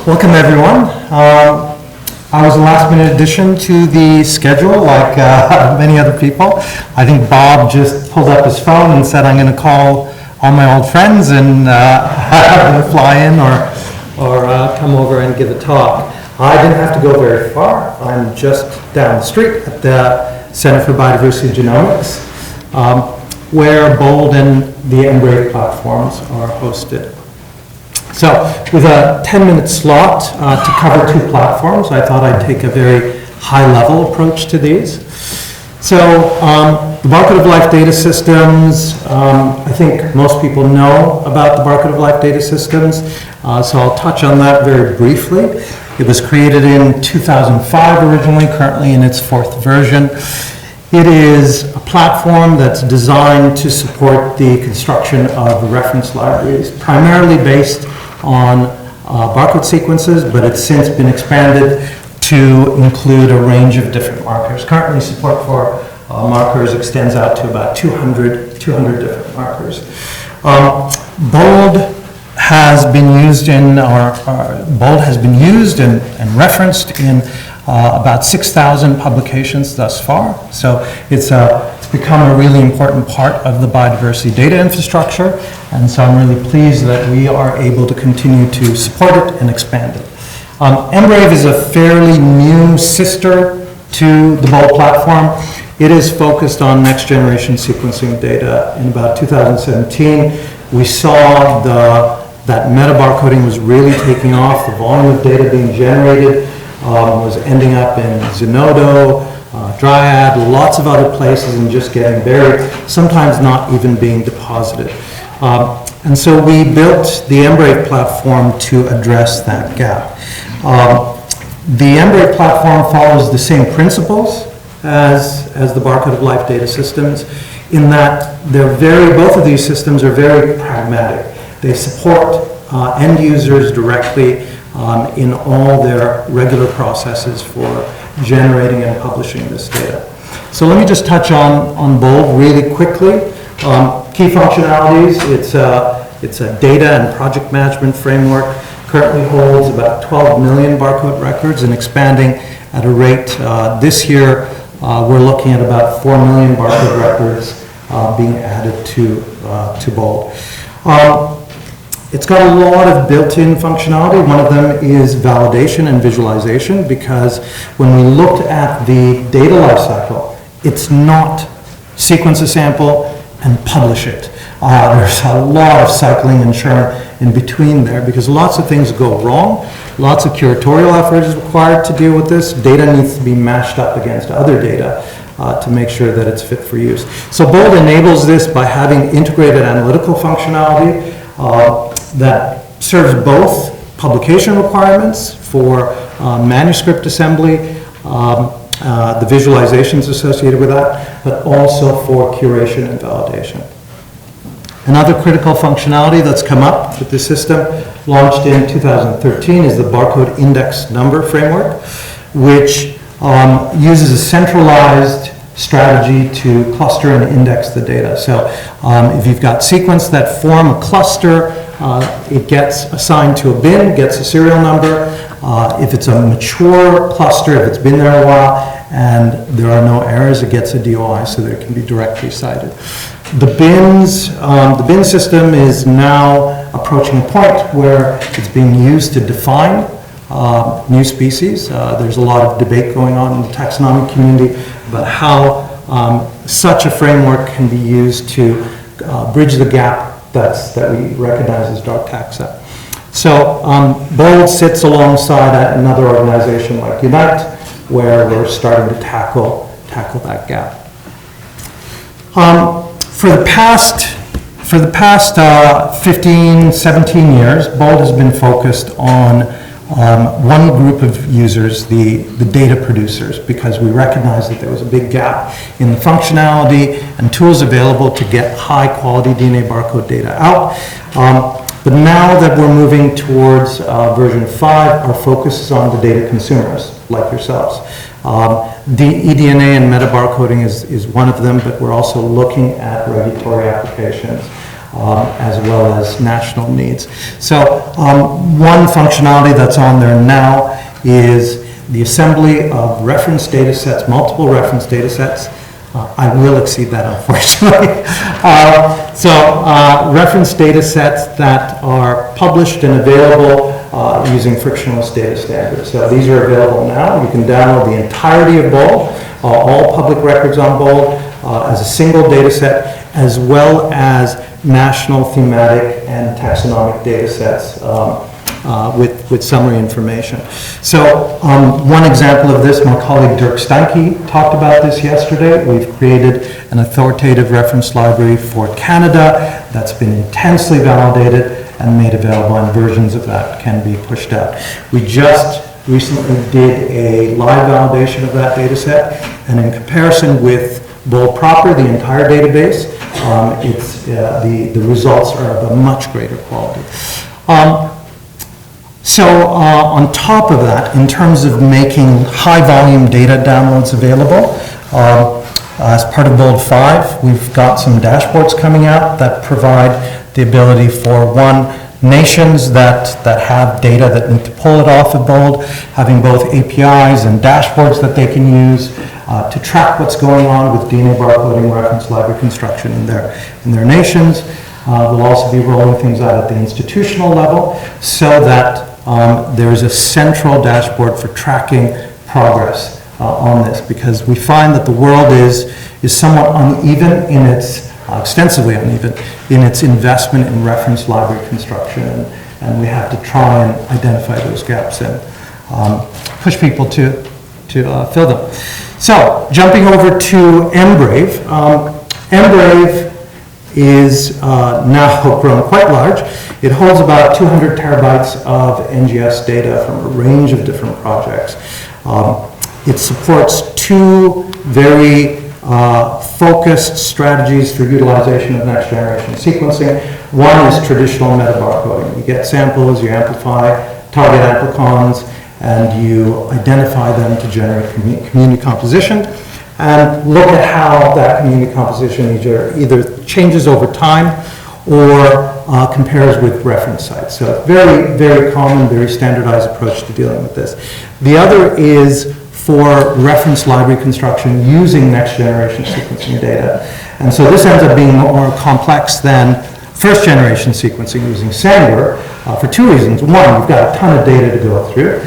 Welcome everyone. I was a last minute addition to the schedule like many other people. I think Bob just pulled up his phone and said I'm going to call all my old friends and have them fly in or come over and give a talk. I didn't have to go very far. I'm just down the street at the Center for Biodiversity Genomics, where BOLD and the mBRAVE platforms are hosted. So with a 10-minute slot to cover two platforms, I thought I'd take a very high-level approach to these. So the Barcode of Life data systems, I think most people know about the Barcode of Life data systems, so I'll touch on that very briefly. It was created in 2005 originally, currently in its fourth version. It is a platform that's designed to support the construction of reference libraries, primarily based on barcode sequences, but it's since been expanded to include a range of different markers. Currently, support for markers extends out to about 200 different markers. BOLD has been used and referenced in about 6,000 publications thus far. So it's become a really important part of the biodiversity data infrastructure, and so I'm really pleased that we are able to continue to support it and expand it. mBRAVE is a fairly new sister to the BOLD platform. It is focused on next generation sequencing data. In about 2017, we saw that meta-barcoding was really taking off. The volume of data being generated was ending up in Zenodo, Dryad, lots of other places, and just getting buried, sometimes not even being deposited. And so we built the mBRAVE platform to address that gap. The mBRAVE platform follows the same principles as the Barcode of Life data systems, in that both of these systems are very pragmatic. They support end users directly in all their regular processes for generating and publishing this data. So let me just touch on BOLD really quickly. Key functionalities, it's a data and project management framework, currently holds about 12 million barcode records and expanding at a rate. This year, we're looking at about 4 million barcode records being added to BOLD. It's got a lot of built-in functionality. One of them is validation and visualization, because when we looked at the data lifecycle, it's not sequence a sample and publish it. There's a lot of cycling and churn in between there, because lots of things go wrong. Lots of curatorial effort is required to deal with this. Data needs to be mashed up against other data to make sure that it's fit for use. So BOLD enables this by having integrated analytical functionality that serves both publication requirements for manuscript assembly, the visualizations associated with that, but also for curation and validation. Another critical functionality that's come up with this system, launched in 2013, is the Barcode Index Number Framework, which uses a centralized strategy to cluster and index the data. So if you've got sequence that form a cluster, it gets assigned to a bin, gets a serial number. If it's a mature cluster, if it's been there a while and there are no errors, it gets a DOI so that it can be directly cited. The bin system is now approaching a point where it's being used to define new species. There's a lot of debate going on in the taxonomic community about how such a framework can be used to bridge the gap that we recognize as dark taxa. So BOLD sits alongside another organization like Unite, where we're starting to tackle that gap. For the past 15, 17 years, BOLD has been focused on one group of users, the data producers, because we recognized that there was a big gap in the functionality and tools available to get high quality DNA barcode data out. But now that we're moving towards version 5, our focus is on the data consumers, like yourselves. The eDNA and meta barcoding is one of them, but we're also looking at regulatory applications. as well as national needs. So one functionality that's on there now is the assembly of reference data sets, multiple reference data sets. I will exceed that, unfortunately. Reference data sets that are published and available using frictionless data standards. So these are available now. You can download the entirety of BOLD, all public records on BOLD, as a single data set, as well as national thematic and taxonomic data sets with summary information. So one example of this, my colleague Dirk Steinke talked about this yesterday. We've created an authoritative reference library for Canada that's been intensely validated and made available, and versions of that can be pushed out. We just recently did a live validation of that data set, and in comparison with BOLD proper, the entire database, the results are of a much greater quality. On top of that, in terms of making high volume data downloads available, as part of BOLD 5, we've got some dashboards coming out that provide the ability for nations that have data that need to pull it off of BOLD, having both APIs and dashboards that they can use to track what's going on with DNA barcoding reference library construction in their nations. We'll also be rolling things out at the institutional level so that there's a central dashboard for tracking progress on this, because we find that the world is somewhat uneven in its, extensively uneven in its investment in reference library construction, and we have to try and identify those gaps and push people to fill them. So, jumping over to mBRAVE. mBRAVE is now grown quite large. It holds about 200 terabytes of NGS data from a range of different projects. It supports two very focused strategies for utilization of next generation sequencing. One is traditional metabarcoding. You get samples, you amplify target amplicons, and you identify them to generate community composition, and look at how that community composition either changes over time or compares with reference sites. So very, very common, very standardized approach to dealing with this. The other is for reference library construction using next generation sequencing data. And so this ends up being more complex than first generation sequencing using Sanger for two reasons. One, you've got a ton of data to go through.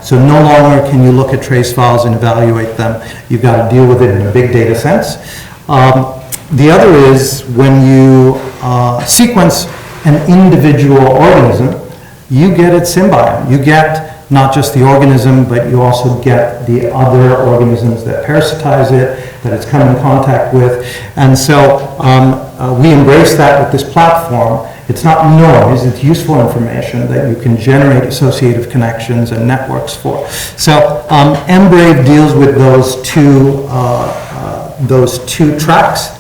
So no longer can you look at trace files and evaluate them. You've got to deal with it in a big data sense. The other is when you sequence an individual organism, you get its symbiome. You get not just the organism, but you also get the other organisms that parasitize it, that it's come in contact with. And so we embrace that with this platform. It's not noise, it's useful information that you can generate associative connections and networks for. So mBRAVE deals with those two tracks.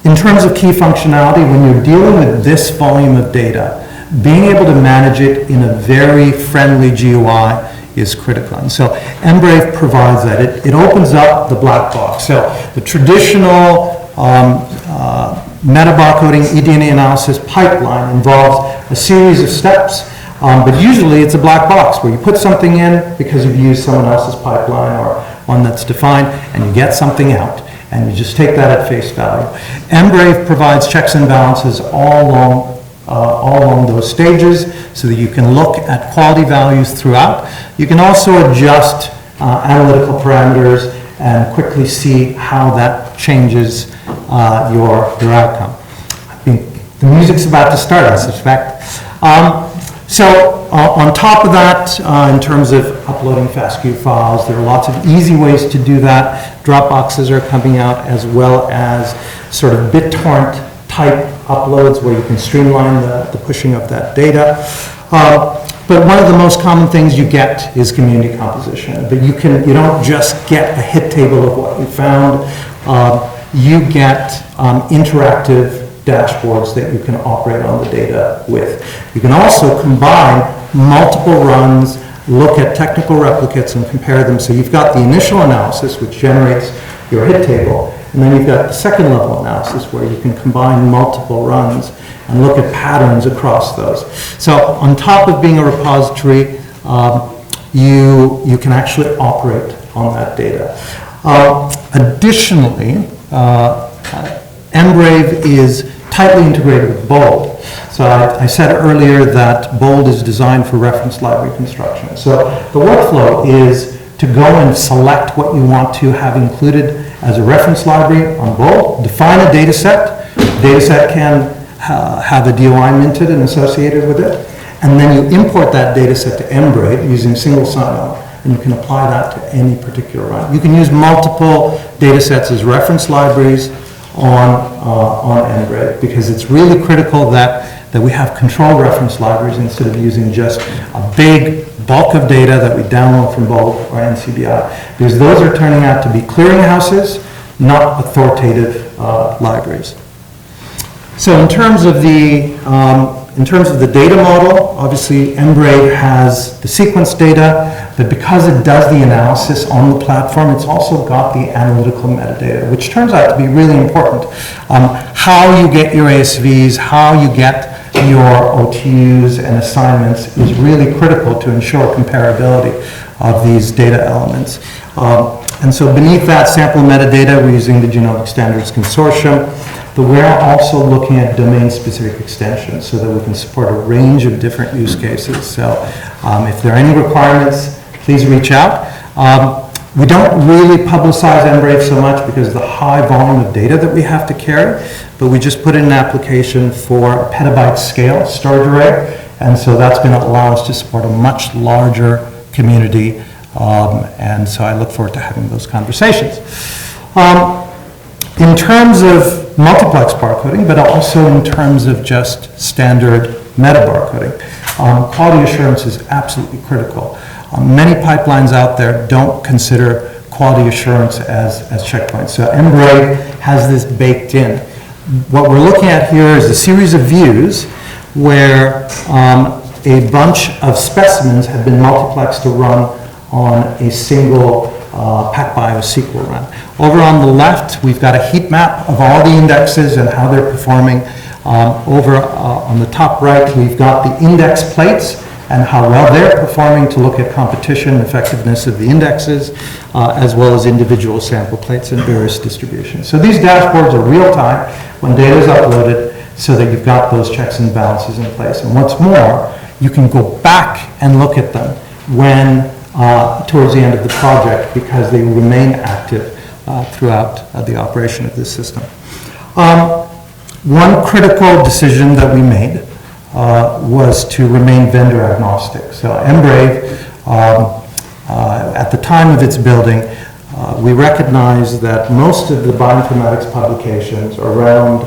In terms of key functionality, when you're dealing with this volume of data, being able to manage it in a very friendly GUI is critical. And so mBRAVE provides that. It opens up the black box. So the traditional metabarcoding eDNA analysis pipeline involves a series of steps, but usually it's a black box where you put something in because you've used someone else's pipeline or one that's defined, and you get something out, and you just take that at face value. mBRAVE provides checks and balances all along those stages so that you can look at quality values throughout. You can also adjust analytical parameters and quickly see how that changes your outcome. I think the music's about to start, I suspect. On top of that, in terms of uploading FASTQ files, there are lots of easy ways to do that. Dropboxes are coming out, as well as sort of BitTorrent type uploads where you can streamline the pushing of that data. But one of the most common things you get is community composition. But you don't just get a hit table of what you found. You get interactive dashboards that you can operate on the data with. You can also combine multiple runs, look at technical replicates and compare them. So you've got the initial analysis, which generates your hit table, And then you've got the second level analysis where you can combine multiple runs and look at patterns across those. So on top of being a repository, you can actually operate on that data. Additionally, mBRAVE is tightly integrated with BOLD. So I said earlier that BOLD is designed for reference library construction. So the workflow is to go and select what you want to have included as a reference library on BOLD, define a data set. The data set can have a DOI minted and associated with it, and then you import that data set to mBRAVE using single sign-on, and you can apply that to any particular run. You can use multiple data sets as reference libraries on mBRAVE, because it's really critical that we have controlled reference libraries instead of using just a big bulk of data that we download from BOLD or NCBI, because those are turning out to be clearinghouses, not authoritative libraries. So in terms of the data model, obviously mBRAVE has the sequence data, but because it does the analysis on the platform, it's also got the analytical metadata, which turns out to be really important. How you get your ASVs, how you get your OTUs and assignments is really critical to ensure comparability of these data elements. And so beneath that sample metadata, we're using the Genomic Standards Consortium. But we're also looking at domain-specific extensions so that we can support a range of different use cases. So if there are any requirements, please reach out. We don't really publicize mBRAVE so much because of the high volume of data that we have to carry, but we just put in an application for a petabyte scale storage array, and so that's going to allow us to support a much larger community, and so I look forward to having those conversations. In terms of multiplex barcoding, but also in terms of just standard meta barcoding, quality assurance is absolutely critical. Many pipelines out there don't consider quality assurance as checkpoints. So mBRAVE has this baked in. What we're looking at here is a series of views where a bunch of specimens have been multiplexed to run on a single PacBio SQL run. Over on the left, we've got a heat map of all the indexes and how they're performing. Over on the top right, we've got the index plates and how well they're performing to look at competition and effectiveness of the indexes, as well as individual sample plates and various distributions. So these dashboards are real time when data is uploaded so that you've got those checks and balances in place. And what's more, you can go back and look at them when towards the end of the project because they remain active throughout the operation of this system. One critical decision that we made was to remain vendor agnostic. So mBRAVE, at the time of its building, we recognized that most of the bioinformatics publications around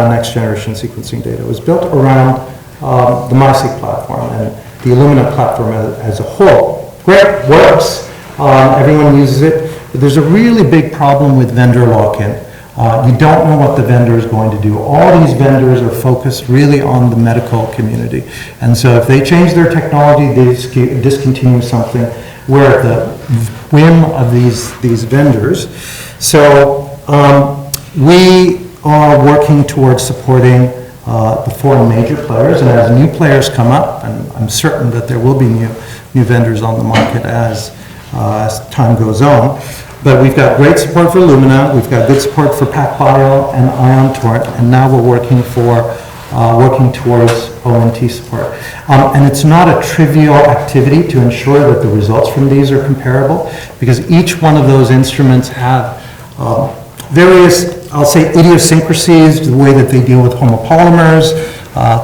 next generation sequencing data was built around the MySeq platform and the Illumina platform as a whole. Great, works, everyone uses it, but there's a really big problem with vendor lock-in. You don't know what the vendor is going to do. All these vendors are focused really on the medical community. And so if they change their technology, they discontinue something, we're at the whim of these vendors. So we are working towards supporting the 4 major players, and as new players come up, and I'm certain that there will be new vendors on the market as time goes on. But we've got great support for Illumina, we've got good support for PacBio and IonTorrent, and now we're working towards ONT support. And it's not a trivial activity to ensure that the results from these are comparable, because each one of those instruments have various, I'll say, idiosyncrasies, the way that they deal with homopolymers,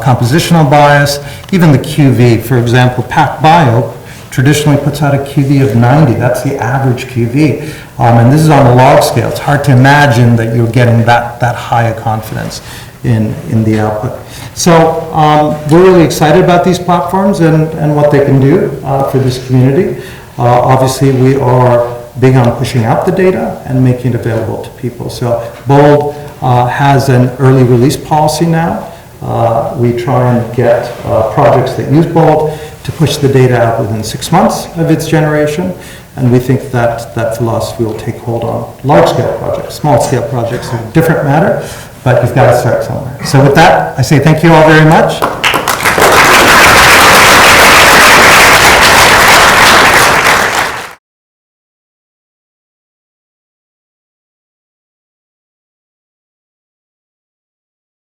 compositional bias, even the QV. For example, PacBio traditionally puts out a QV of 90. That's the average QV. And this is on a log scale. It's hard to imagine that you're getting that high a confidence in the output. So we're really excited about these platforms and what they can do for this community. Obviously, we are big on pushing out the data and making it available to people. So BOLD has an early release policy now. We try and get projects that use BOLD to push the data out within 6 months of its generation. And we think that that philosophy will take hold on large-scale projects. Small-scale projects are a different matter, but you've got to start somewhere. So with that, I say thank you all very much.